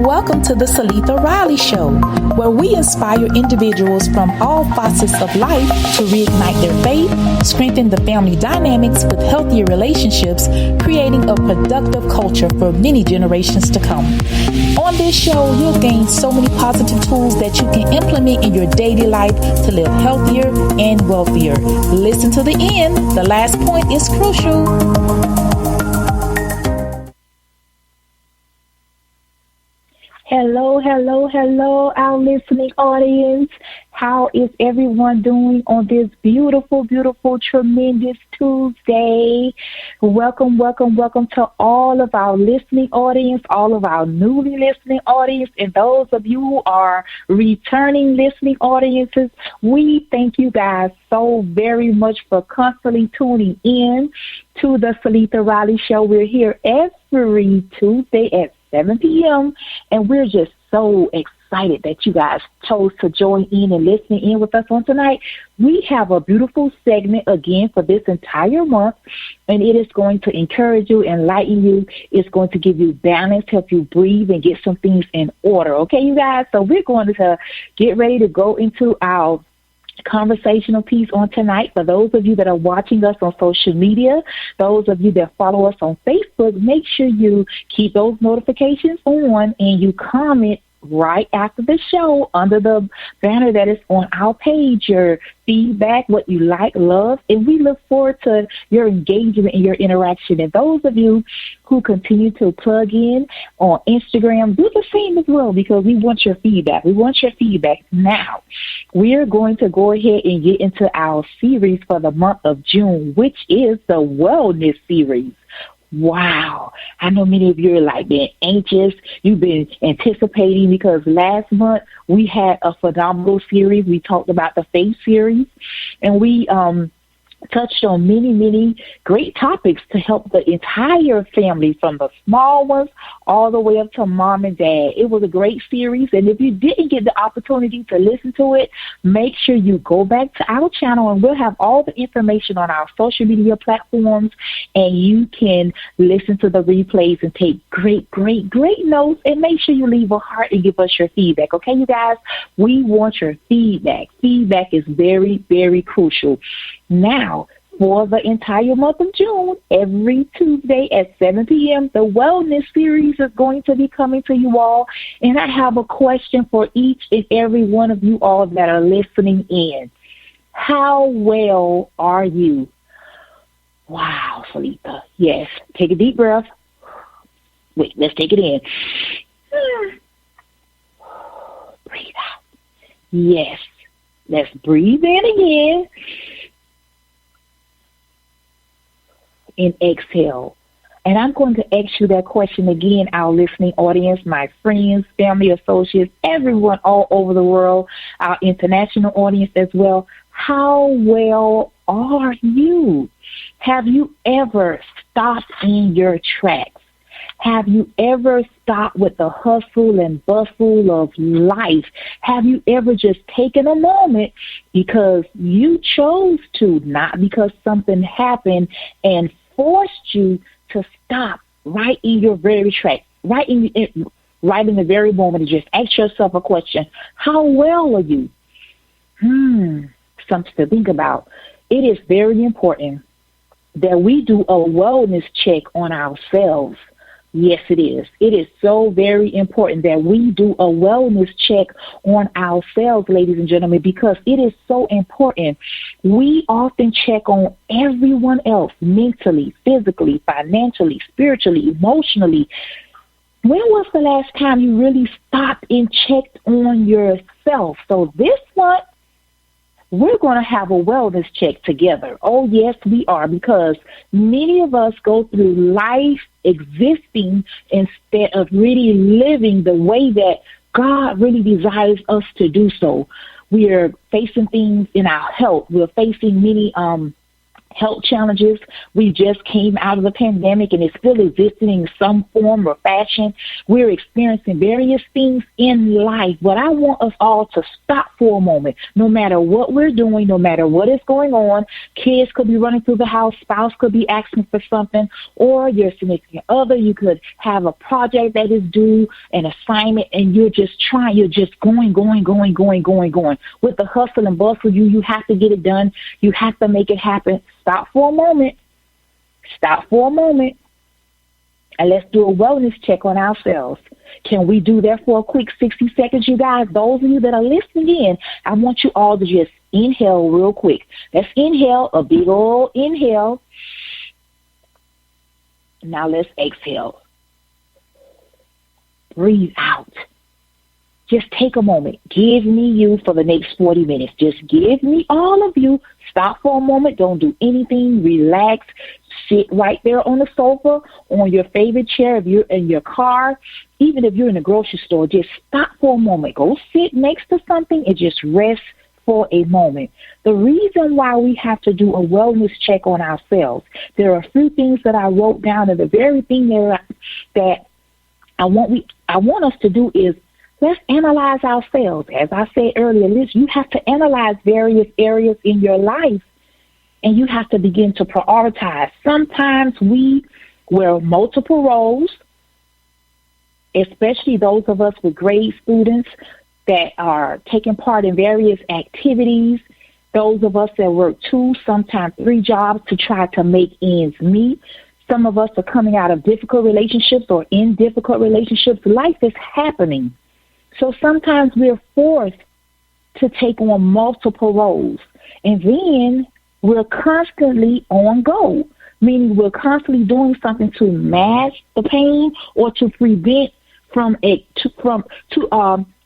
Welcome to the Celetha Riley Show, where we inspire individuals from all facets of life to reignite their faith, strengthen the family dynamics with healthier relationships, creating a productive culture for many generations to come. On this show, you'll gain so many positive tools that you can implement in your daily life to live healthier and wealthier. Listen to the end. The last point is crucial. Hello, our listening audience. How is everyone doing on this beautiful, tremendous Tuesday? Welcome to all of our listening audience, all of our newly listening audience, and those of you who are returning listening audiences. We thank you guys so very much for constantly tuning in to the Celetha Riley Show. We're here every Tuesday at 7 p.m. and we're just so excited that you guys chose to join in and listen in with us on tonight. We have a beautiful segment again for this entire month, and it is going to encourage you, enlighten you. It's going to give you balance, help you breathe, and get some things in order. Okay, you guys? So we're going to get ready to go into our conversational piece on tonight. For those of you that are watching us on social media, those of you that follow us on Facebook, make sure you keep those notifications on and you comment right after the show under the banner that is on our page, your feedback, what you like, love, and we look forward to your engagement and your interaction. And those of you who continue to plug in on Instagram, do the same as well, because we want your feedback. We want your feedback. Now, we're going to go ahead and get into our series for the month of June, which is the Wellness Series. Wow. I know many of you are like being anxious. You've been anticipating because last month we had a phenomenal series. We talked about the faith series, and we touched on many great topics to help the entire family, from the small ones all the way up to mom and dad. It was a great series, and if you didn't get the opportunity to listen to it, make sure you go back to our channel, and we'll have all the information on our social media platforms, and you can listen to the replays and take great notes, and make sure you leave a heart and give us your feedback. Okay, you guys? We want your feedback. Feedback is very crucial. Now, for the entire month of June, every Tuesday at 7 p.m., the Wellness Series is going to be coming to you all. And I have a question for each and every one of you all that are listening in. How well are you? Wow, Celetha. Yes. Take a deep breath. Wait, let's take it in. Breathe out. Yes. Let's breathe in again. And exhale. And I'm going to ask you that question again, our listening audience, my friends, family, associates, everyone all over the world, our international audience as well. How well are you? Have you ever stopped in your tracks? Have you ever stopped with the hustle and bustle of life? Have you ever just taken a moment because you chose to, not because something happened and forced you to stop right in your very track, right in the very moment, and just ask yourself a question? How well are you? Something to think about. It is very important that we do a wellness check on ourselves. Yes, it is. It is so very important that we do a wellness check on ourselves, ladies and gentlemen, because it is so important. We often check on everyone else mentally, physically, financially, spiritually, emotionally. When was the last time you really stopped and checked on yourself? So this month, we're going to have a wellness check together. Oh, yes, we are, because many of us go through life existing instead of really living the way that God really desires us to do so. We are facing things in our health. We're facing many health challenges. We just came out of the pandemic and it's still existing in some form or fashion. We're experiencing various things in life, but I want us all to stop for a moment. No matter what we're doing, no matter what is going on, kids could be running through the house, spouse could be asking for something, or your significant other, you could have a project that is due, an assignment, and you're just going. With the hustle and bustle, you have to get it done. You have to make it happen. Stop for a moment, and let's do a wellness check on ourselves. Can we do that for a quick 60 seconds, you guys? Those of you that are listening in, I want you all to just inhale real quick. Let's inhale, a big old inhale. Now let's exhale. Breathe out. Just take a moment. Give me you for the next 40 minutes. Just give me all of you. Stop for a moment. Don't do anything. Relax. Sit right there on the sofa, on your favorite chair. If you're in your car, even if you're in the grocery store, just stop for a moment. Go sit next to something and just rest for a moment. The reason why we have to do a wellness check on ourselves, there are a few things that I wrote down, and the very thing that I want us to do is let's analyze ourselves. As I said earlier, Liz, you have to analyze various areas in your life, and you have to begin to prioritize. Sometimes we wear multiple roles, especially those of us with grade students that are taking part in various activities, those of us that work 2, sometimes 3 jobs to try to make ends meet. Some of us are coming out of difficult relationships or in difficult relationships. Life is happening. So sometimes we're forced to take on multiple roles. And then we're constantly on go, meaning we're constantly doing something to mask the pain or to prevent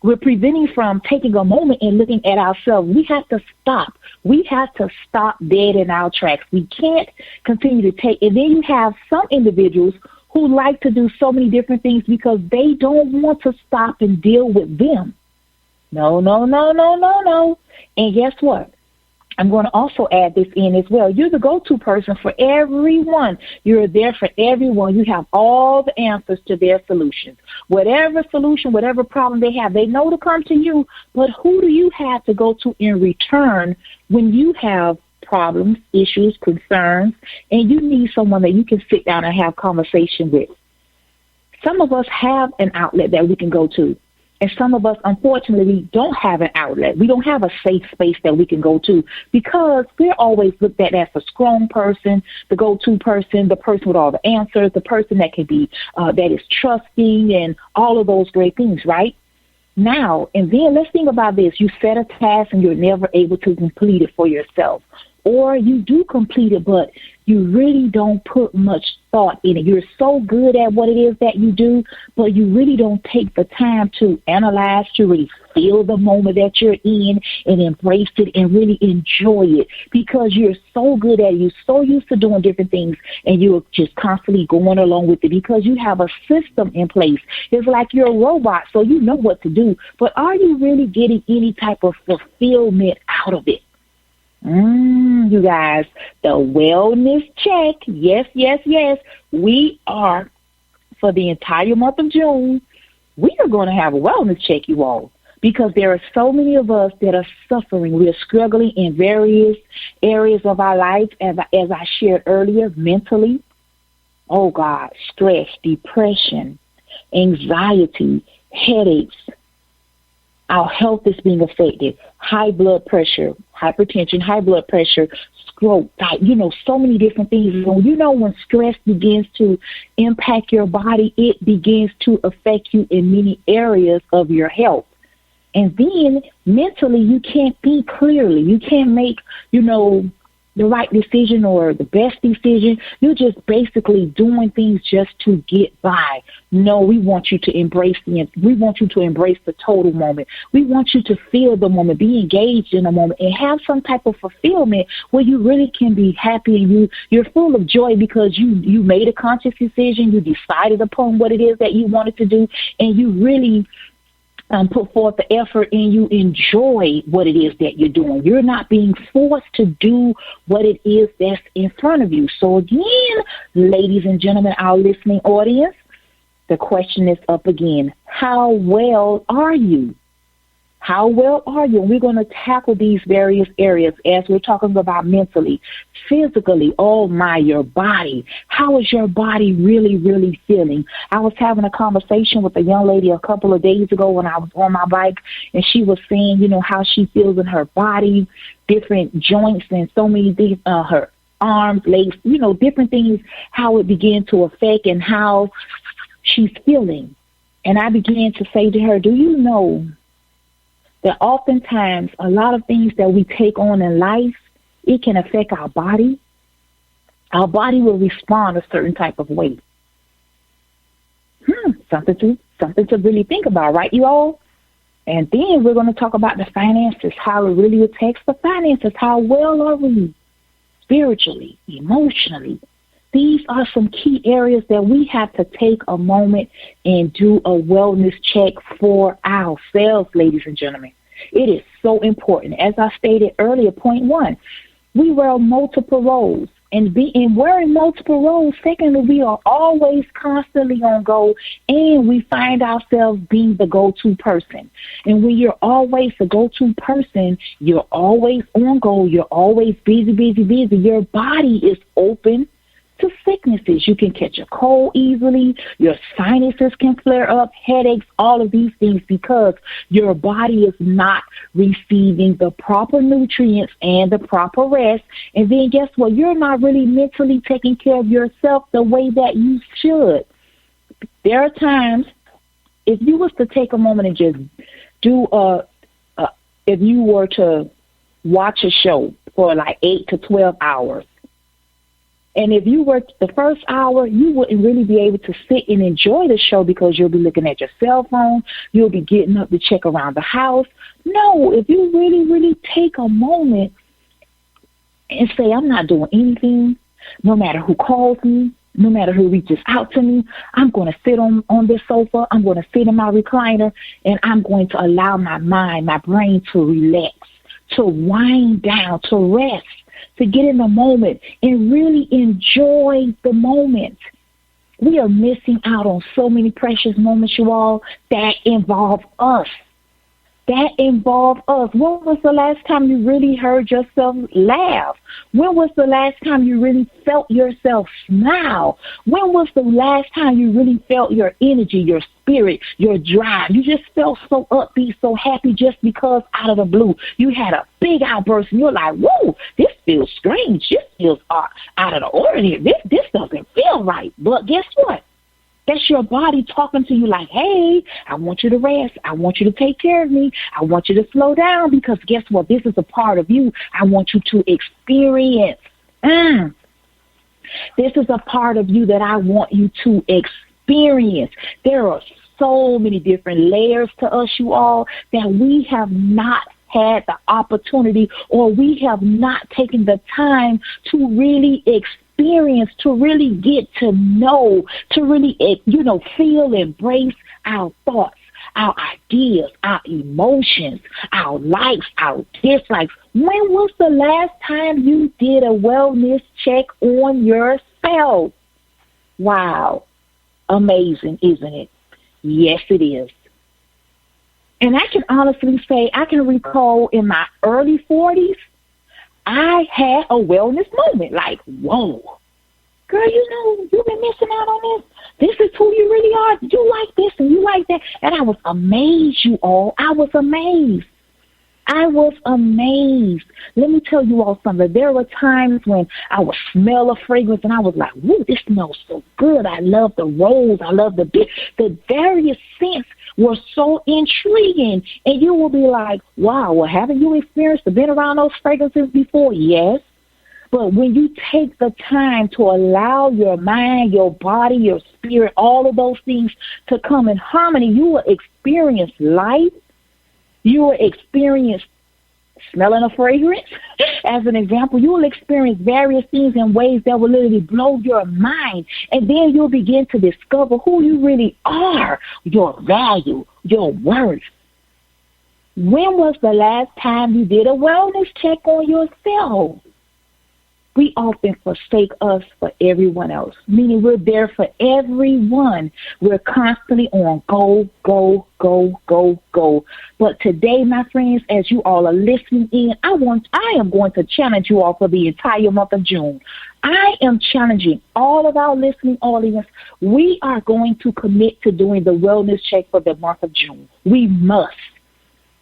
we're preventing from taking a moment and looking at ourselves. We have to stop. We have to stop dead in our tracks. We can't continue to take. And then you have some individuals who like to do so many different things because they don't want to stop and deal with them. No. And guess what? I'm going to also add this in as well. You're the go-to person for everyone. You're there for everyone. You have all the answers to their solutions. Whatever solution, whatever problem they have, they know to come to you. But who do you have to go to in return when you have problems, issues, concerns, and you need someone that you can sit down and have conversation with? Some of us have an outlet that we can go to. And some of us, unfortunately, don't have an outlet. We don't have a safe space that we can go to because we're always looked at as a strong person, the go-to person, the person with all the answers, the person that can be, that is trusting and all of those great things, right? Now, and then let's think about this. You set a task and you're never able to complete it for yourself. Or you do complete it, but you really don't put much thought in it. You're so good at what it is that you do, but you really don't take the time to analyze, to really feel the moment that you're in and embrace it and really enjoy it because you're so good at it. You're so used to doing different things and you're just constantly going along with it because you have a system in place. It's like you're a robot, so you know what to do, but are you really getting any type of fulfillment out of it? You guys, the wellness check. Yes. We are, for the entire month of June, we are going to have a wellness check, you all, because there are so many of us that are suffering. We're struggling in various areas of our life, as I shared earlier, mentally. Oh, God, stress, depression, anxiety, headaches. Our health is being affected. High blood pressure, hypertension, high blood pressure, stroke, so many different things. When stress begins to impact your body, it begins to affect you in many areas of your health. And then mentally, you can't think clearly. You can't make, the right decision or the best decision. You're just basically doing things just to get by. No, we want you to embrace the total moment. We want you to feel the moment, be engaged in the moment, and have some type of fulfillment where you really can be happy and you're full of joy because you made a conscious decision, you decided upon what it is that you wanted to do, and you really put forth the effort and you enjoy what it is that you're doing. You're not being forced to do what it is that's in front of you. So again, ladies and gentlemen, our listening audience, the question is up again. How well are you? How well are you? And we're going to tackle these various areas as we're talking about mentally, physically. Oh my, your body. How is your body really, really feeling? I was having a conversation with a young lady a couple of days ago when I was on my bike, and she was saying, how she feels in her body, different joints and so many things, her arms, legs, different things, how it began to affect and how she's feeling. And I began to say to her, do you know that oftentimes a lot of things that we take on in life, it can affect our body? Our body will respond a certain type of way. Something to really think about, right, you all? And then we're going to talk about the finances, how it really affects the finances. How well are we spiritually, emotionally? These are some key areas that we have to take a moment and do a wellness check for ourselves, ladies and gentlemen. It is so important. As I stated earlier, point one, we wear multiple roles. And wearing multiple roles, secondly, we are always constantly on go, and we find ourselves being the go-to person. And when you're always the go-to person, you're always on go, you're always busy. Your body is open to sicknesses. You can catch a cold easily. Your sinuses can flare up, headaches, all of these things because your body is not receiving the proper nutrients and the proper rest. And then guess what? You're not really mentally taking care of yourself the way that you should. There are times, if you was to take a moment and just do if you were to watch a show for like 8 to 12 hours, and if you were the first hour, you wouldn't really be able to sit and enjoy the show because you'll be looking at your cell phone. You'll be getting up to check around the house. No, if you really, really take a moment and say, I'm not doing anything, no matter who calls me, no matter who reaches out to me, I'm going to sit on this sofa. I'm going to sit in my recliner, and I'm going to allow my mind, my brain to relax, to wind down, to rest, to get in the moment and really enjoy the moment. We are missing out on so many precious moments, you all, that involve us. That involve us. When was the last time you really heard yourself laugh? When was the last time you really felt yourself smile? When was the last time you really felt your energy, your spirit, your drive? You just felt so upbeat, so happy just because out of the blue you had a big outburst and you're like, whoa, this feels strange. This feels out of the ordinary. This doesn't feel right. But guess what? That's your body talking to you like, hey, I want you to rest. I want you to take care of me. I want you to slow down because guess what? This is a part of you I want you to experience. This is a part of you that I want you to experience. There are so many different layers to us, you all, that we have not had the opportunity or we have not taken the time to really experience, to really get to know, to really, feel, embrace our thoughts, our ideas, our emotions, our likes, our dislikes. When was the last time you did a wellness check on yourself? Wow. Amazing, isn't it? Yes, it is. And I can honestly say, I can recall in my early 40s, I had a wellness moment. Like, whoa, girl, you've been missing out on this. This is who you really are. You like this and you like that. And I was amazed, you all. I was amazed. Let me tell you all something. There were times when I would smell a fragrance and I was like, woo, this smells so good. I love the rose. I love the various scents were so intriguing. And you will be like, wow, well, haven't you experienced or been around those fragrances before? Yes. But when you take the time to allow your mind, your body, your spirit, all of those things to come in harmony, you will experience life. You will experience smelling a fragrance. As an example, you will experience various things in ways that will literally blow your mind. And then you'll begin to discover who you really are, your value, your worth, When was the last time you did a wellness check on yourself? We often forsake us for everyone else, meaning we're there for everyone. We're constantly on go, go, go, go, go. But today, my friends, as you all are listening in, I am going to challenge you all for the entire month of June. I am challenging all of our listening audience. We are going to commit to doing the wellness check for the month of June. We must.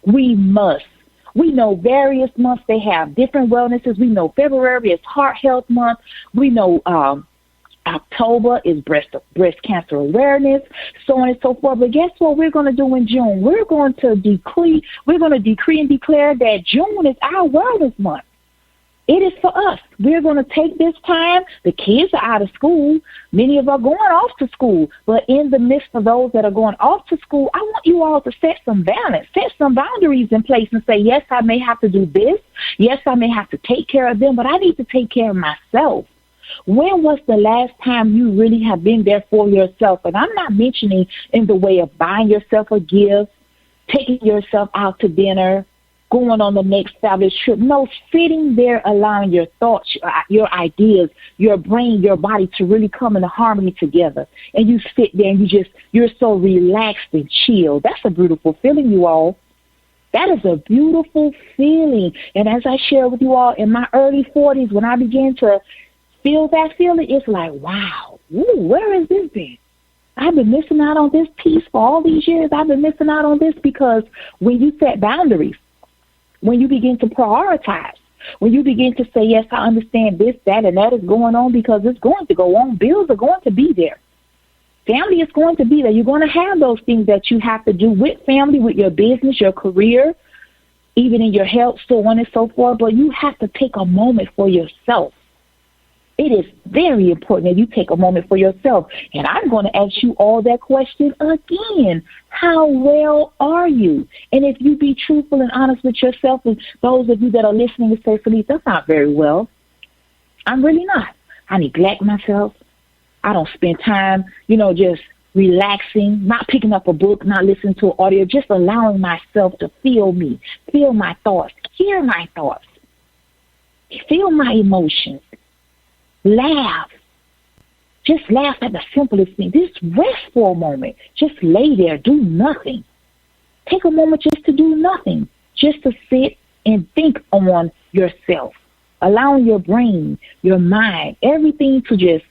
We must. We know various months, they have different wellnesses. We know February is Heart Health Month. We know October is breast cancer awareness, so on and so forth. But guess what we're going to do in June? We're going to decree and declare that June is our wellness month. It is for us. We're going to take this time. The kids are out of school. Many of us are going off to school. But in the midst of those that are going off to school, I want you all to set some balance, set some boundaries in place and say, yes, I may have to do this. Yes, I may have to take care of them, but I need to take care of myself. When was the last time you really have been there for yourself? And I'm not mentioning in the way of buying yourself a gift, taking yourself out to dinner, going on the next fabulous trip. No, sitting there, allowing your thoughts, your ideas, your brain, your body to really come into harmony together. And you sit there and you're so relaxed and chill. That's a beautiful feeling, you all. That is a beautiful feeling. And as I share with you all, in my early 40s, when I began to feel that feeling, it's like, wow, where has this been? I've been missing out on this piece for all these years. I've been missing out on this because when you set boundaries, when you begin to prioritize, when you begin to say, yes, I understand this, that, and that is going on because it's going to go on. Bills are going to be there. Family is going to be there. You're going to have those things that you have to do with family, with your business, your career, even in your health, so on and so forth. But you have to take a moment for yourself. It is very important that you take a moment for yourself. And I'm going to ask you all that question again. How well are you? And if you be truthful and honest with yourself, and those of you that are listening and say, Celetha, that's not very well. I'm really not. I neglect myself. I don't spend time, just relaxing, not picking up a book, not listening to an audio, just allowing myself to feel me, feel my thoughts, hear my thoughts, feel my emotions. Laugh. Just laugh at the simplest thing. Just rest for a moment. Just lay there. Do nothing. Take a moment just to do nothing. Just to sit and think on yourself. Allowing your brain, your mind, everything to just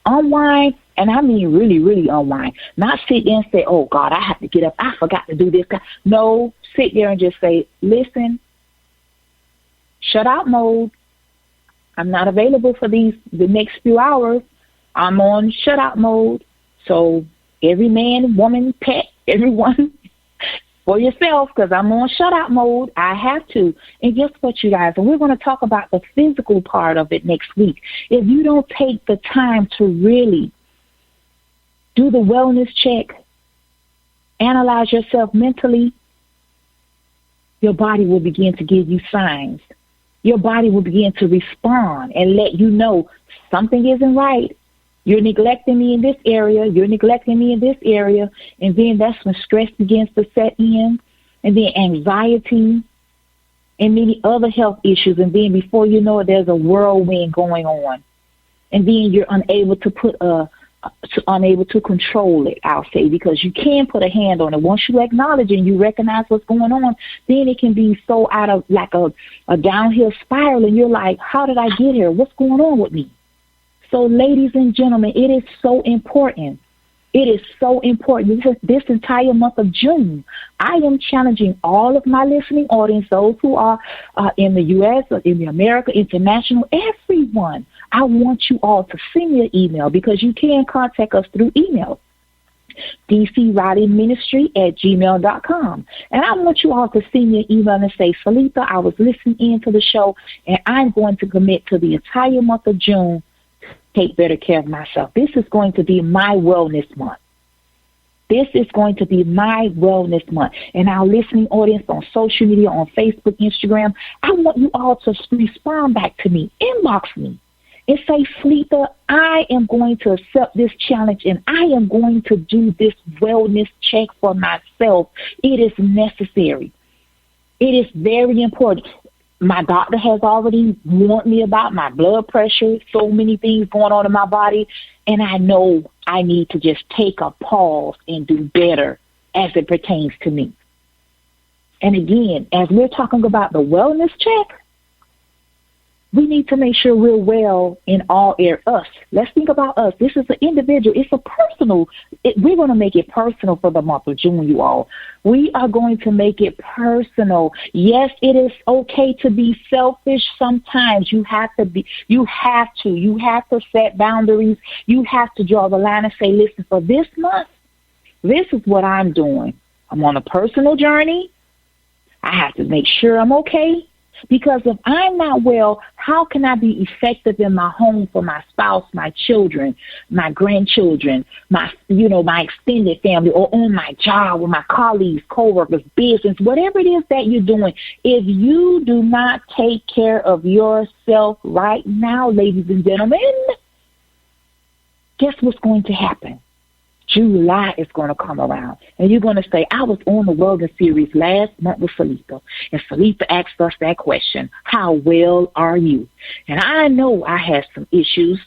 unwind. And I mean really, really unwind. Not sit there and say, oh, God, I have to get up. I forgot to do this. No, sit there and just say, listen, shut out mode. I'm not available for the next few hours. I'm on shutout mode. So every man, woman, pet, everyone for yourself, because I'm on shutout mode. I have to. And guess what, you guys? And we're going to talk about the physical part of it next week. If you don't take the time to really do the wellness check, analyze yourself mentally, your body will begin to give you signs. Your body will begin to respond and let you know something isn't right. You're neglecting me in this area. You're neglecting me in this area. And then that's when stress begins to set in. And then anxiety and many other health issues. And then before you know it, there's a whirlwind going on. And then you're unable to control it, I'll say, because you can put a hand on it. Once you acknowledge and you recognize what's going on, then it can be so out of like a downhill spiral, and you're like, how did I get here? What's going on with me? So, ladies and gentlemen, it is so important. It is so important. This entire month of June, I am challenging all of my listening audience, those who are in the U.S., or in the America, international, everyone. I want you all to send me an email, because you can contact us through email, dcwritingministry@gmail.com. And I want you all to send me an email and say, Celetha, I was listening in to the show, and I'm going to commit to the entire month of June to take better care of myself. This is going to be my wellness month. This is going to be my wellness month. And our listening audience on social media, on Facebook, Instagram, I want you all to respond back to me, inbox me, and say, Celetha, I am going to accept this challenge, and I am going to do this wellness check for myself. It is necessary. It is very important. My doctor has already warned me about my blood pressure, so many things going on in my body, and I know I need to just take a pause and do better as it pertains to me. And again, as we're talking about the wellness check, we need to make sure we're well in all areas. Us. Let's think about us. This is an individual. It's a personal. We're going to make it personal for the month of June, you all. We are going to make it personal. Yes, it is okay to be selfish sometimes. You have to set boundaries. You have to draw the line and say, listen, for this month, this is what I'm doing. I'm on a personal journey. I have to make sure I'm okay. Because if I'm not well, how can I be effective in my home for my spouse, my children, my grandchildren, my extended family, or on my job with my colleagues, coworkers, business, whatever it is that you're doing? If you do not take care of yourself right now, ladies and gentlemen, guess what's going to happen? July is going to come around, and you're going to say, I was on the Wellness Series last month with Celetha, and Celetha asked us that question, how well are you? And I know I had some issues.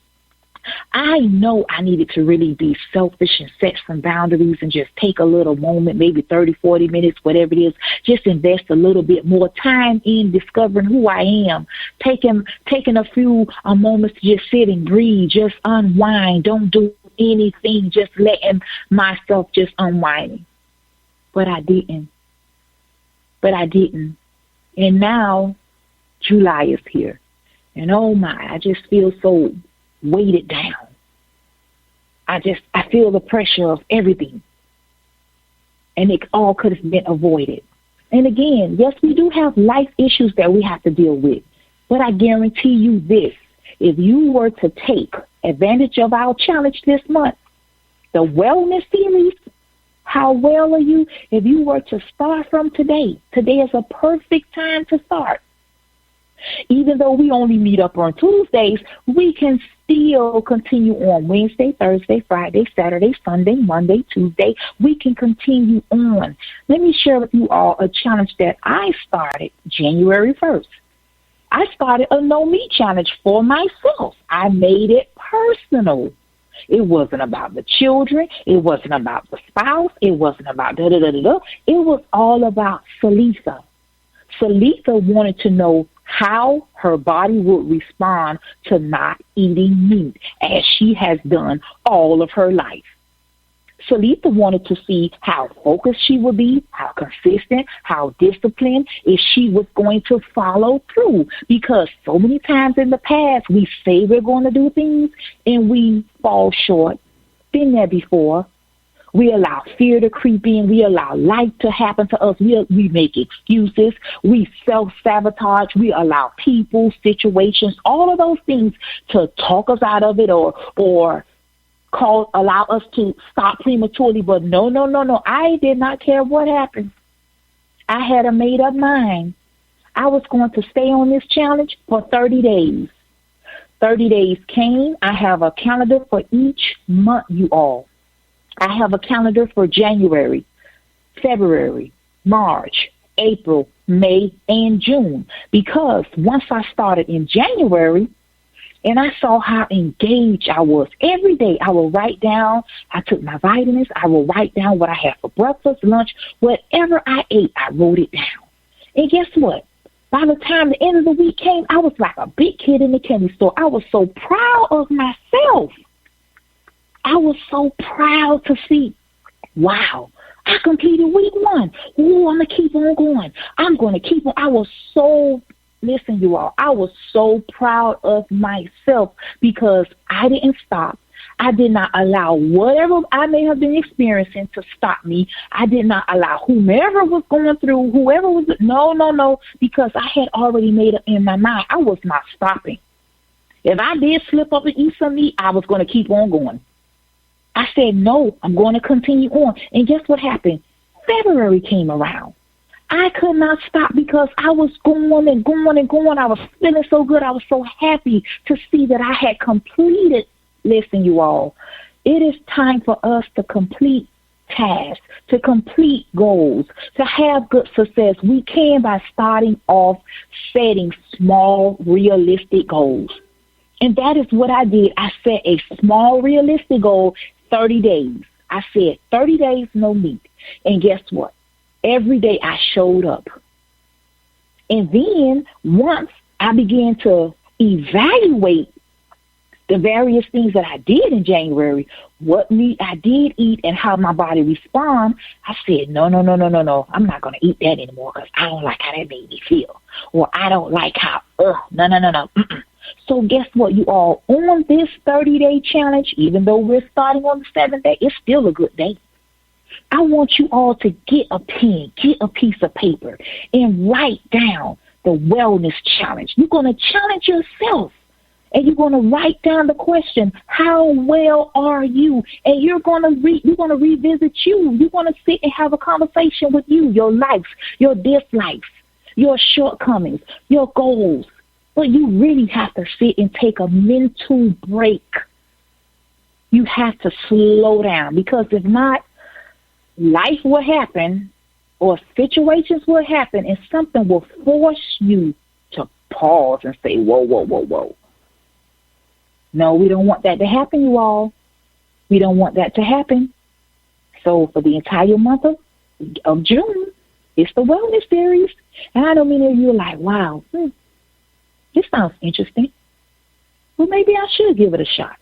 I know I needed to really be selfish and set some boundaries and just take a little moment, maybe 30, 40 minutes, whatever it is, just invest a little bit more time in discovering who I am, taking a few moments to just sit and breathe, just unwind, don't do anything, just letting myself just unwind. But I didn't. And now July is here. And oh my, I just feel so weighted down. I feel the pressure of everything. And it all could have been avoided. And again, yes, we do have life issues that we have to deal with. But I guarantee you this, if you were to take advantage of our challenge this month, the wellness series, how well are you? If you were to start from today is a perfect time to start. Even though we only meet up on Tuesdays, we can still continue on Wednesday, Thursday, Friday, Saturday, Sunday, Monday, Tuesday. We can continue on. Let me share with you all a challenge that I started January 1st. I started a no meat challenge for myself. I made it personal. It wasn't about the children. It wasn't about the spouse. It wasn't about da-da-da-da-da. It was all about Celetha. Celetha wanted to know how her body would respond to not eating meat, as she has done all of her life. Celetha wanted to see how focused she would be, how consistent, how disciplined, if she was going to follow through. Because so many times in the past, we say we're going to do things and we fall short. Been there before. We allow fear to creep in. We allow life to happen to us. We make excuses. We self-sabotage. We allow people, situations, all of those things to talk us out of it or allow us to stop prematurely. But no. I did not care what happened. I had a made-up mind. I was going to stay on this challenge for 30 days. 30 days came. I have a calendar for each month, you all. I have a calendar for January, February, March, April, May, and June. Because once I started in January, and I saw how engaged I was. Every day I will write down, I took my vitamins, I will write down what I had for breakfast, lunch, whatever I ate, I wrote it down. And guess what? By the time the end of the week came, I was like a big kid in the candy store. I was so proud of myself. I was so proud to see, wow, I completed week 1. Ooh, I'm going to keep on going. I'm going to keep on. Listen, you all, I was so proud of myself because I didn't stop. I did not allow whatever I may have been experiencing to stop me. I did not allow whomever was going through, no, because I had already made up in my mind. I was not stopping. If I did slip up and eat some meat, I was going to keep on going. I said, no, I'm going to continue on. And guess what happened? February came around. I could not stop because I was going and going and going. I was feeling so good. I was so happy to see that I had completed. Listen, you all, it is time for us to complete tasks, to complete goals, to have good success, we can by starting off setting small, realistic goals. And that is what I did. I set a small, realistic goal, 30 days. I said 30 days, no meat. And guess what? Every day I showed up. And then once I began to evaluate the various things that I did in January, what meat I did eat and how my body respond, I said, no. I'm not going to eat that anymore because I don't like how that made me feel. Or I don't like how, no. Mm-mm. So guess what, you all? On this 30-day challenge, even though we're starting on the 7th day, it's still a good day. I want you all to get a pen, get a piece of paper, and write down the wellness challenge. You're going to challenge yourself. And you're going to write down the question, how well are you? And you're going to revisit you. You're going to sit and have a conversation with you, your likes, your dislikes, your shortcomings, your goals. But you really have to sit and take a mental break. You have to slow down, because if not, life will happen or situations will happen and something will force you to pause and say, whoa. No, we don't want that to happen, you all. We don't want that to happen. So for the entire month of June, it's the wellness series. And I know many of you are like, wow, this sounds interesting. Well, maybe I should give it a shot.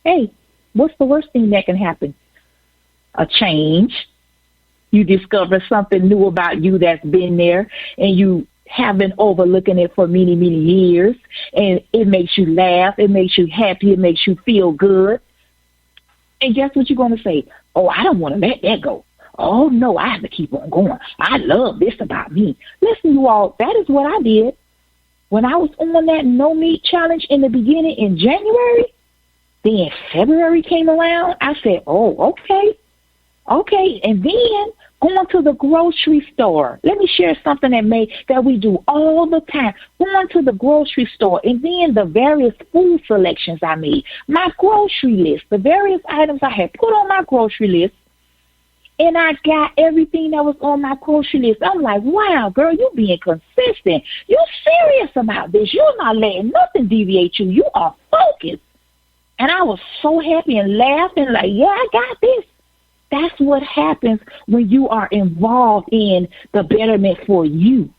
Hey, what's the worst thing that can happen? A change. You discover something new about you that's been there, and you have been overlooking it for many, many years, and it makes you laugh, it makes you happy, it makes you feel good. And guess what you're going to say? Oh, I don't want to let that go. Oh, no, I have to keep on going. I love this about me. Listen, you all, that is what I did. When I was on that no meat challenge in the beginning in January, then February came around, I said, oh, okay. And then going to the grocery store. Let me share something that we do all the time. Going to the grocery store, and then the various food selections I made. My grocery list, the various items I had put on my grocery list, and I got everything that was on my grocery list. I'm like, wow, girl, you being consistent. You're serious about this. You're not letting nothing deviate you. You are focused. And I was so happy and laughing like, yeah, I got this. That's what happens when you are involved in the betterment for you.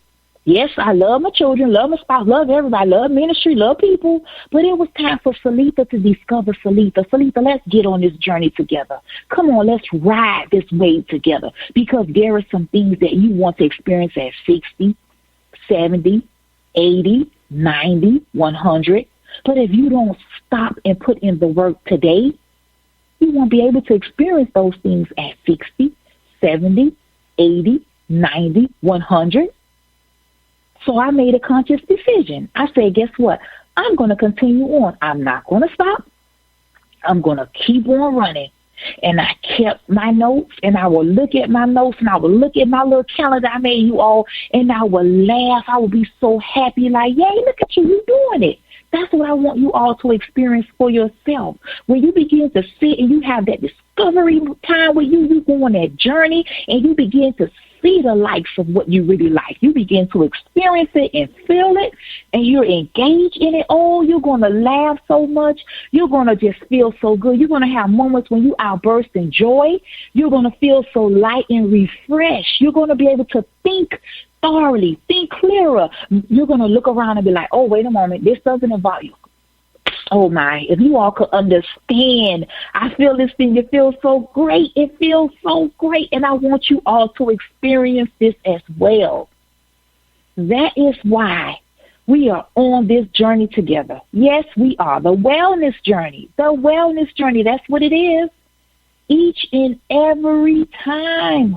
Yes, I love my children, love my spouse, love everybody, love ministry, love people. But it was time for Celetha to discover Celetha. Celetha, let's get on this journey together. Come on, let's ride this wave together. Because there are some things that you want to experience at 60, 70, 80, 90, 100. But if you don't stop and put in the work today, you won't be able to experience those things at 60, 70, 80, 90, 100. So I made a conscious decision. I said, guess what? I'm going to continue on. I'm not going to stop. I'm going to keep on running. And I kept my notes, and I will look at my notes, and I will look at my little calendar I made you all, and I will laugh. I will be so happy, like, yay, look at you, you doing it. That's what I want you all to experience for yourself. When you begin to sit and you have that discovery time where you go on that journey and you begin to see the likes of what you really like. You begin to experience it and feel it, and you're engaged in it. Oh, you're going to laugh so much. You're going to just feel so good. You're going to have moments when you outburst in joy. You're going to feel so light and refreshed. You're going to be able to think thoroughly, think clearer. You're going to look around and be like, oh, wait a moment, this doesn't involve you. Oh, my, if you all could understand, I feel this thing. It feels so great. It feels so great. And I want you all to experience this as well. That is why we are on this journey together. Yes, we are. The wellness journey. The wellness journey. That's what it is. Each and every time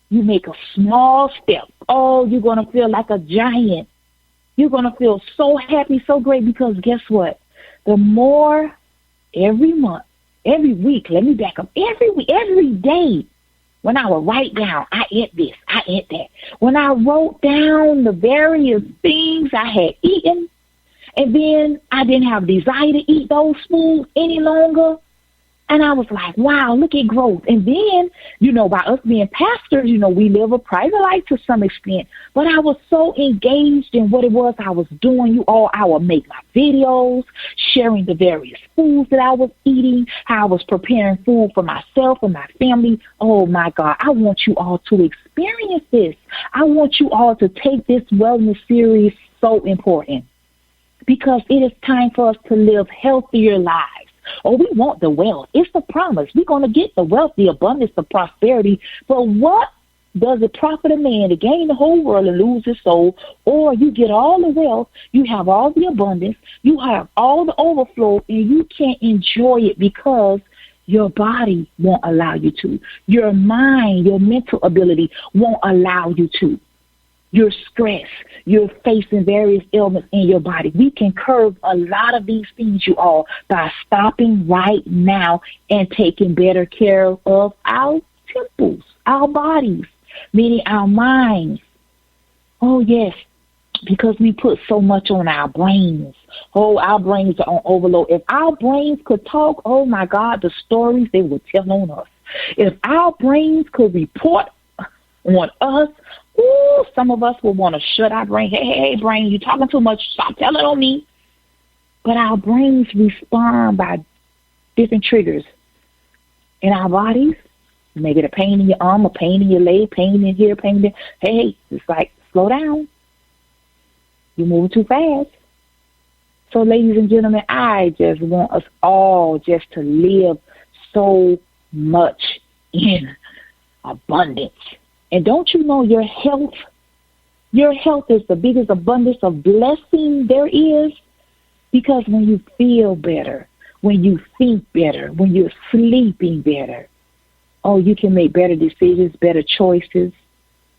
you make a small step, oh, you're going to feel like a giant. You're going to feel so happy, so great, because guess what? The more every month, every week, let me back up, every week, every day, when I would write down, I ate this, I ate that. When I wrote down the various things I had eaten, and then I didn't have desire to eat those foods any longer, And I was like, wow, look at growth. And then, by us being pastors, we live a private life to some extent. But I was so engaged in what it was I was doing. I would make my videos, sharing the various foods that I was eating, how I was preparing food for myself and my family. Oh, my God, I want you all to experience this. I want you all to take this wellness series so important because it is time for us to live healthier lives. Oh, we want the wealth. It's the promise. We're going to get the wealth, the abundance, the prosperity. But what does it profit a man to gain the whole world and lose his soul? Or you get all the wealth, you have all the abundance, you have all the overflow, and you can't enjoy it because your body won't allow you to. Your mind, your mental ability won't allow you to. You're stressed. You're facing various ailments in your body. We can curb a lot of these things, you all, by stopping right now and taking better care of our temples, our bodies, meaning our minds. Oh, yes, because we put so much on our brains. Oh, our brains are on overload. If our brains could talk, oh, my God, the stories they would tell on us. If our brains could report on us, ooh, some of us will want to shut our brain. Hey, brain, you're talking too much. Stop telling on me. But our brains respond by different triggers in our bodies. Maybe a pain in your arm, a pain in your leg, pain in here, pain in there. Hey, it's like, slow down. You're moving too fast. So, ladies and gentlemen, I just want us all just to live so much in abundance. And don't you know your health is the biggest abundance of blessing there is? Because when you feel better, when you think better, when you're sleeping better, oh, you can make better decisions, better choices.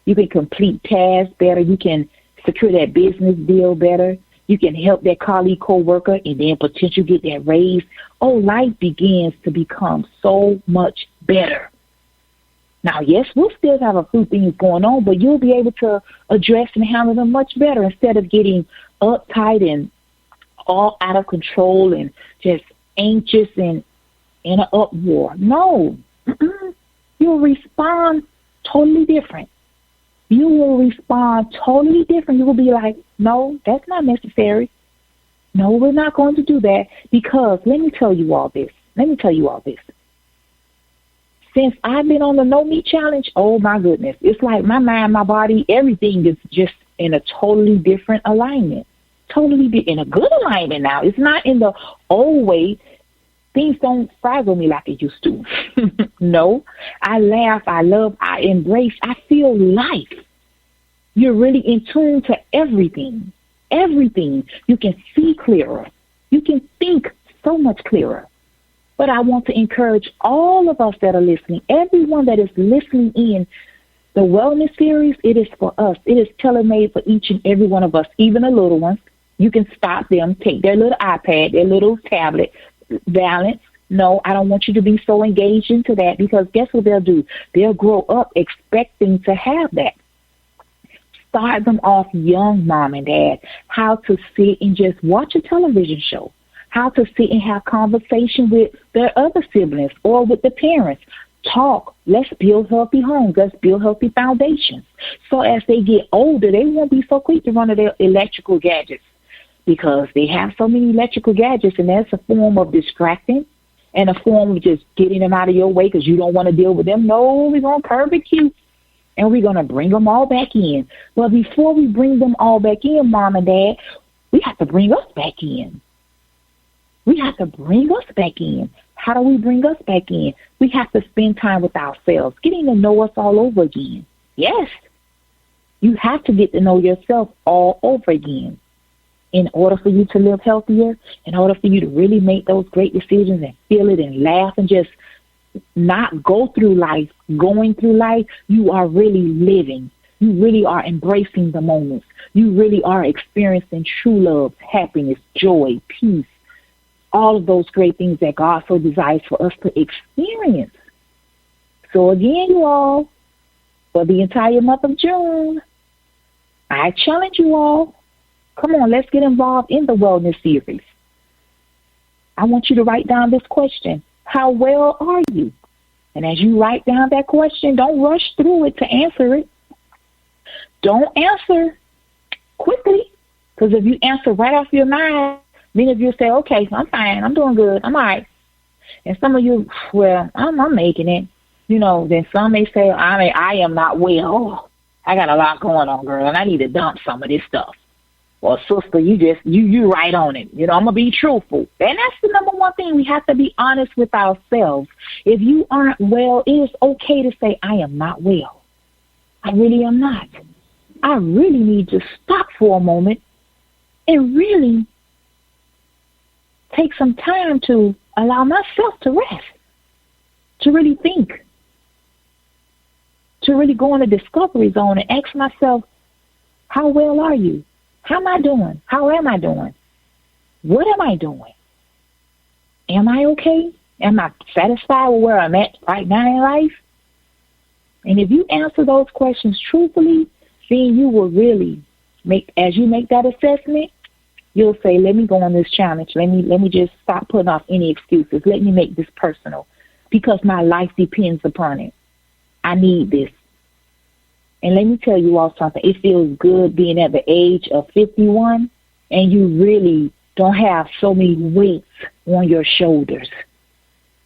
You can complete tasks better. You can secure that business deal better. You can help that colleague, co-worker, and then potentially get that raise. Oh, life begins to become so much better. Now, yes, we'll still have a few things going on, but you'll be able to address and handle them much better instead of getting uptight and all out of control and just anxious and in an uproar. No, you'll respond totally different. You will respond totally different. You will be like, no, that's not necessary. No, we're not going to do that because let me tell you all this. Since I've been on the no meat challenge, oh my goodness, it's like my mind, my body, everything is just in a totally different alignment. In a good alignment now. It's not in the old way. Things don't fraggle me like it used to. No, I laugh, I love, I embrace, I feel life. You're really in tune to everything. Everything. You can see clearer. You can think so much clearer. But I want to encourage all of us that are listening, everyone that is listening in, the wellness series, it is for us. It is tailor-made for each and every one of us, even the little ones. You can stop them, take their little iPad, their little tablet, balance. No, I don't want you to be so engaged into that because guess what they'll do? They'll grow up expecting to have that. Start them off young, mom and dad, how to sit and just watch a television show. How to sit and have conversation with their other siblings or with the parents. Talk. Let's build healthy homes. Let's build healthy foundations. So as they get older, they won't be so quick to run to their electrical gadgets because they have so many electrical gadgets, and that's a form of distracting and a form of just getting them out of your way because you don't want to deal with them. No, we're going to curb it cute, and we're going to bring them all back in. But before we bring them all back in, mom and dad, we have to bring us back in. We have to bring us back in. How do we bring us back in? We have to spend time with ourselves, getting to know us all over again. Yes, you have to get to know yourself all over again in order for you to live healthier, in order for you to really make those great decisions and feel it and laugh and just not go through life, going through life. You are really living. You really are embracing the moments. You really are experiencing true love, happiness, joy, peace. All of those great things that God so desires for us to experience. So again, you all, for the entire month of June, I challenge you all, come on, let's get involved in the wellness series. I want you to write down this question. How well are you? And as you write down that question, don't rush through it to answer it. Don't answer quickly, because if you answer right off your mind, many of you say, okay, I'm fine, I'm doing good, I'm all right. And some of you, well, I'm making it. Then some may say, I am not well. Oh, I got a lot going on, girl, and I need to dump some of this stuff. Well, sister, you right on it. I'm going to be truthful. And that's the number one thing. We have to be honest with ourselves. If you aren't well, it is okay to say, I am not well. I really am not. I really need to stop for a moment and really take some time to allow myself to rest, to really think, to really go in a discovery zone and ask myself, how well are you? How am I doing? How am I doing? What am I doing? Am I okay? Am I satisfied with where I'm at right now in life? And if you answer those questions truthfully, then you will really as you make that assessment, you'll say, let me go on this challenge. Let me just stop putting off any excuses. Let me make this personal because my life depends upon it. I need this. And let me tell you all something. It feels good being at the age of 51 and you really don't have so many weights on your shoulders.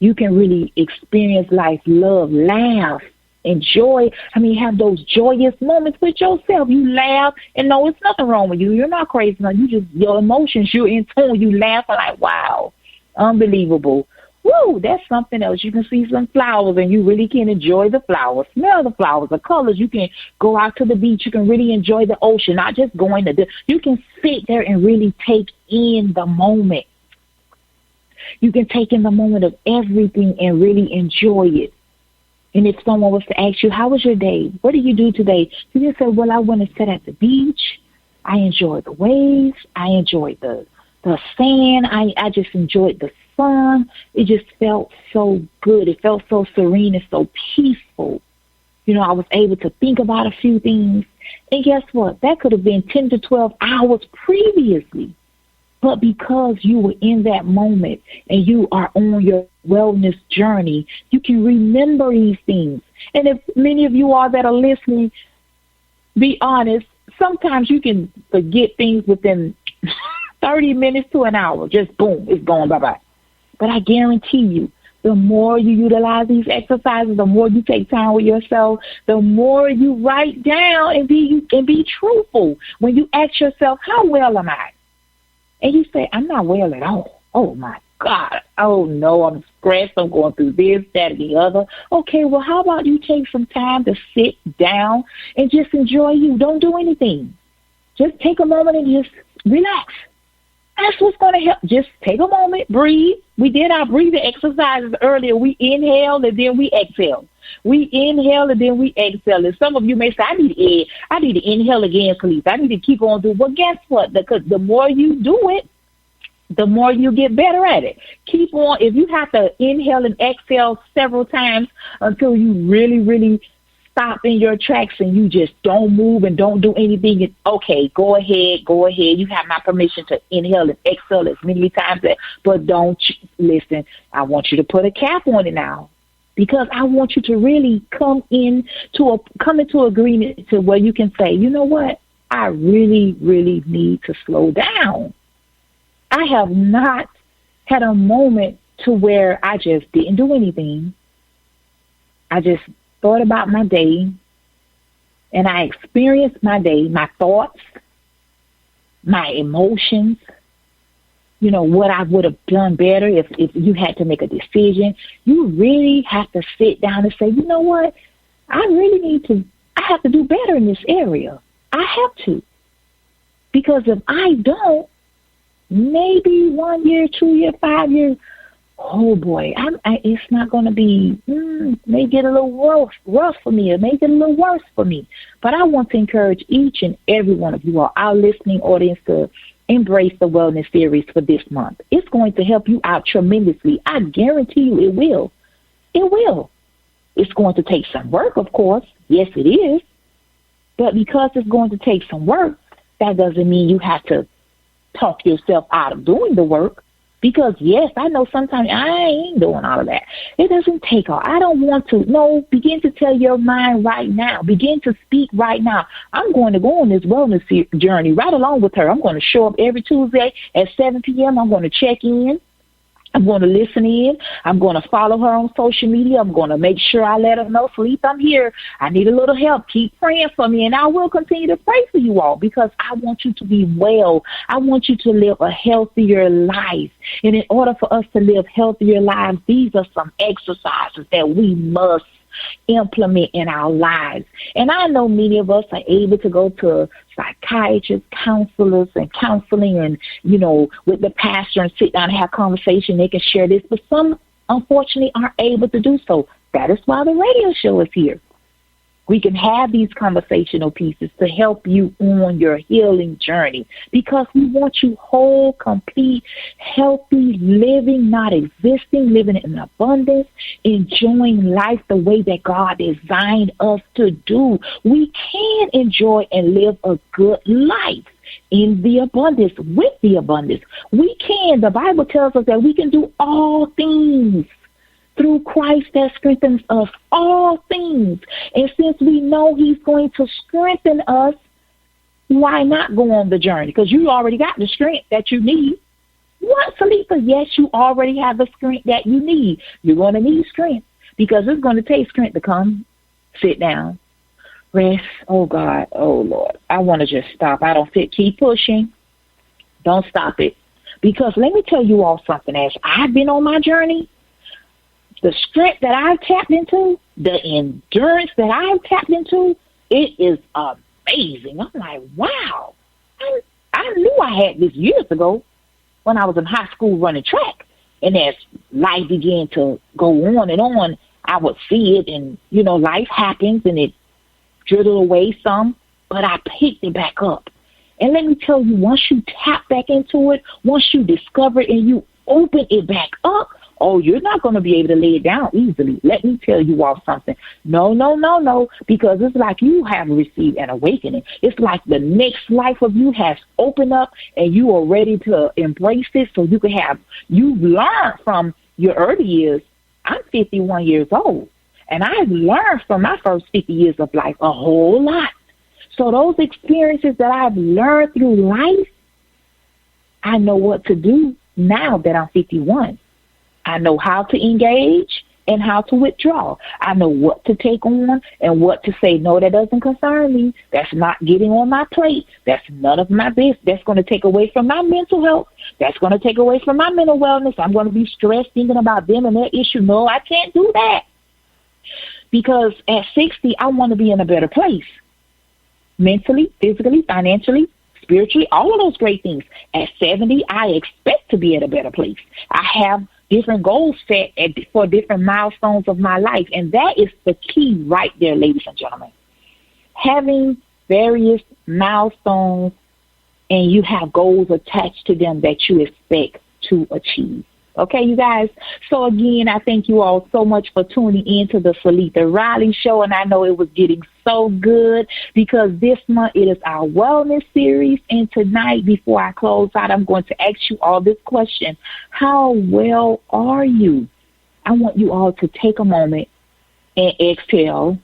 You can really experience life, love, laugh, enjoy. Have those joyous moments with yourself. You laugh and no, it's nothing wrong with you. You're not crazy. No, you just, your emotions, you're in tune. You laugh and like, wow, unbelievable. Woo, that's something else. You can see some flowers and you really can enjoy the flowers, smell the flowers, the colors. You can go out to the beach. You can really enjoy the ocean, not just going to you can sit there and really take in the moment. You can take in the moment of everything and really enjoy it. And if someone was to ask you, how was your day? What did you do today? You just say, well, I went and sat at the beach. I enjoyed the waves. I enjoyed the sand. I just enjoyed the sun. It just felt so good. It felt so serene and so peaceful. I was able to think about a few things. And guess what? That could have been 10 to 12 hours previously. But because you were in that moment and you are on your wellness journey, you can remember these things. And if many of you all that are listening, be honest, sometimes you can forget things within 30 minutes to an hour. Just boom, it's gone, bye-bye. But I guarantee you, the more you utilize these exercises, the more you take time with yourself, the more you write down and be truthful. When you ask yourself, how well am I? And you say, I'm not well at all. Oh, my God. Oh, no, I'm stressed. I'm going through this, that, and the other. Okay, well, how about you take some time to sit down and just enjoy you? Don't do anything. Just take a moment and just relax. That's what's going to help. Just take a moment, breathe. We did our breathing exercises earlier. We inhale and then we exhale. We inhale and then we exhale. And some of you may say, I need to inhale again, please. I need to keep on doing. Well, guess what? Because the more you do it, the more you get better at it. Keep on. If you have to inhale and exhale several times until you really, really stop in your tracks and you just don't move and don't do anything, okay, go ahead. You have my permission to inhale and exhale as many times, but don't listen. I want you to put a cap on it now, because I want you to really come into agreement to where you can say, you know what, I really, really need to slow down. I have not had a moment to where I just didn't do anything. I just thought about my day, and I experienced my day, my thoughts, my emotions, what I would have done better if you had to make a decision. You really have to sit down and say, you know what, I have to do better in this area. I have to. Because if I don't, maybe 1 year, 2 years, 5 years, oh boy, it's not going to be, may get a little rough for me. It may get a little worse for me. But I want to encourage each and every one of you all, our listening audience, to embrace the wellness series for this month. It's going to help you out tremendously. I guarantee you it will. It will. It's going to take some work, of course. Yes, it is. But because it's going to take some work, that doesn't mean you have to talk yourself out of doing the work. Because, yes, I know sometimes I ain't doing all of that. It doesn't take all. I don't want to. No, begin to tell your mind right now. Begin to speak right now. I'm going to go on this wellness journey right along with her. I'm going to show up every Tuesday at 7 p.m. I'm going to check in. I'm going to listen in. I'm going to follow her on social media. I'm going to make sure I let her know, Celetha, I'm here. I need a little help. Keep praying for me. And I will continue to pray for you all because I want you to be well. I want you to live a healthier life. And in order for us to live healthier lives, these are some exercises that we must implement in our lives. And I know many of us are able to go to psychiatrists, counselors, and counseling and, with the pastor and sit down and have conversation. They can share this, but some, unfortunately, aren't able to do so. That is why the radio show is here. We can have these conversational pieces to help you on your healing journey because we want you whole, complete, healthy, living, not existing, living in abundance, enjoying life the way that God designed us to do. We can enjoy and live a good life in the abundance, with the abundance. We can. The Bible tells us that we can do all things through Christ that strengthens us, all things. And since we know he's going to strengthen us, why not go on the journey? Because you already got the strength that you need. What, Celetha? Yes, you already have the strength that you need. You're going to need strength because it's going to take strength to come, sit down, rest. Oh, God. Oh, Lord. I want to just stop. I don't fit. Keep pushing. Don't stop it. Because let me tell you all something. As I've been on my journey, the strength that I've tapped into, the endurance that I've tapped into, it is amazing. I'm like, wow. I knew I had this years ago when I was in high school running track. And as life began to go on and on, I would see it and, life happens and it dribbled away some, but I picked it back up. And let me tell you, once you tap back into it, once you discover it and you open it back up, oh, you're not going to be able to lay it down easily. Let me tell you all something. No, because it's like you have received an awakening. It's like the next life of you has opened up and you are ready to embrace it so you can have, you've learned from your early years. I'm 51 years old, and I've learned from my first 50 years of life a whole lot. So those experiences that I've learned through life, I know what to do now that I'm 51. I know how to engage and how to withdraw. I know what to take on and what to say, no, that doesn't concern me. That's not getting on my plate. That's none of my business. That's going to take away from my mental health. That's going to take away from my mental wellness. I'm going to be stressed thinking about them and their issue. No, I can't do that. Because at 60, I want to be in a better place. Mentally, physically, financially, spiritually, all of those great things. At 70, I expect to be at a better place. I have different goals set for different milestones of my life. And that is the key right there, ladies and gentlemen. Having various milestones and you have goals attached to them that you expect to achieve. Okay, you guys? So, again, I thank you all so much for tuning in to the Celetha Riley Show. And I know it was getting so good because this month it is our wellness series. And tonight, before I close out, I'm going to ask you all this question. How well are you? I want you all to take a moment and exhale,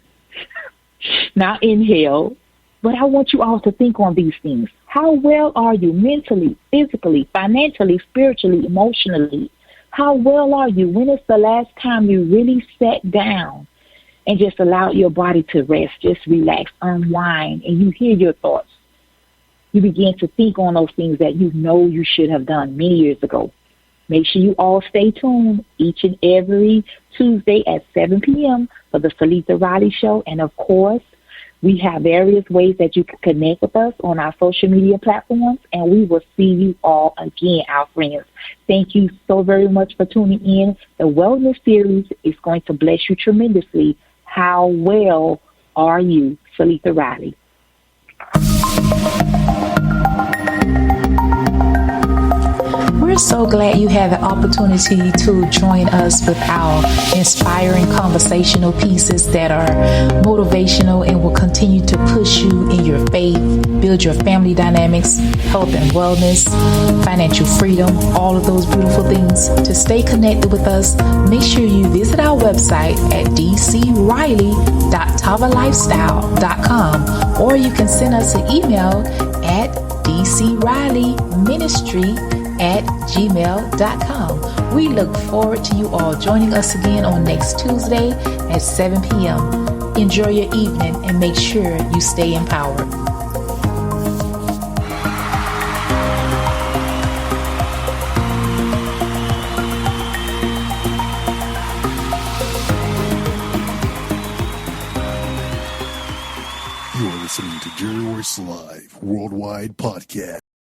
not inhale. But I want you all to think on these things. How well are you mentally, physically, financially, spiritually, emotionally? How well are you? When is the last time you really sat down and just allowed your body to rest, just relax, unwind, and you hear your thoughts? You begin to think on those things that you know you should have done many years ago. Make sure you all stay tuned each and every Tuesday at 7 p.m. for the Celetha Riley Show. And, of course, we have various ways that you can connect with us on our social media platforms, and we will see you all again, our friends. Thank you so very much for tuning in. The Wellness Series is going to bless you tremendously. How well are you, Celetha Riley? We're so glad you had the opportunity to join us with our inspiring conversational pieces that are motivational and will continue to push you in your faith, build your family dynamics, health and wellness, financial freedom, all of those beautiful things. To stay connected with us, make sure you visit our website at dcriley.tavalifestyle.com, or you can send us an email at dcrileyministry@gmail.com. We look forward to you all joining us again on next Tuesday at 7 p.m. Enjoy your evening and make sure you stay empowered. You're listening to Jerry Royce Live Worldwide Podcast.